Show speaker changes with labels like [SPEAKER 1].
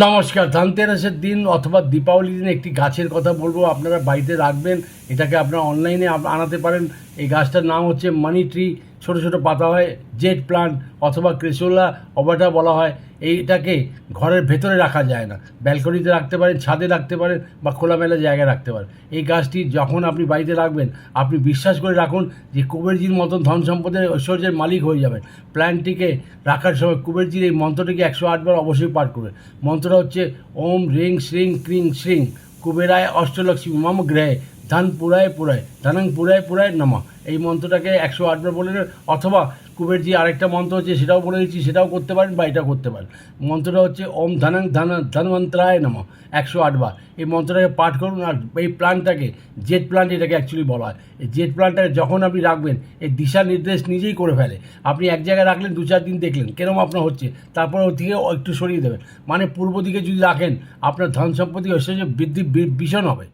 [SPEAKER 1] নমস্কার। ধনতেরাসের দিন অথবা দীপাবলির দিন একটি গাছের কথা বলবো, আপনারা বাড়িতে রাখবেন। এটাকে আপনারা অনলাইনে আনাতে পারেন। এই গাছটার নাম হচ্ছে মানি ট্রি। ছোটো ছোটো পাতা হয়, জেড প্লান্ট অথবা ক্রেসোলা অবাটা বলা হয়। এইটাকে ঘরের ভেতরে রাখা যায় না, ব্যালকনিতে রাখতে পারেন, ছাদে রাখতে পারেন বা খোলামেলা জায়গায় রাখতে পারেন। এই গাছটি যখন আপনি বাড়িতে রাখবেন, আপনি বিশ্বাস করে রাখুন যে কুবেরজির মতন ধন সম্পদের ঐশ্বর্যের মালিক হয়ে যাবেন। প্ল্যান্টটিকে রাখার সময় কুবেরজির এই মন্ত্রটিকে 108 বার অবশ্যই পাঠ করবেন। মন্ত্রটা হচ্ছে ওম হ্রিং শ্রিং ক্রিং শ্রিং কুবেরায় অষ্টলক্ষ্মী মম গ্রহে ধন পুরায় পুরায় ধনং পুরায় পুরায় নমঃ। এই মন্ত্রটাকে 108 বার বলে নেবেন। অথবা কুবেরজি আরেকটা মন্ত্র হচ্ছে, সেটাও বলে দিচ্ছি, সেটাও করতে পারেন বা এটা করতে পারেন। মন্ত্রটা হচ্ছে ওম ধনং ধনবন্তরায় নমঃ। 108 বার এই মন্ত্রটাকে পাঠ করুন। আর এই প্ল্যান্টটাকে জেড প্ল্যান্ট এটাকে অ্যাকচুয়ালি বলা হয়। এই জেড প্ল্যান্টটাকে যখন আপনি রাখবেন, এই দিশা নির্দেশ নিজেই করে ফেলে। আপনি এক জায়গায় রাখলেন, 2-4 দিন দেখলেন কেরম আপনার হচ্ছে, তারপর ওর থেকে একটু সরিয়ে দেবেন। মানে পূর্ব দিকে যদি রাখেন, আপনার ধন সম্পত্তি ঐশ্বর্য বৃদ্ধি ভীষণ হবে।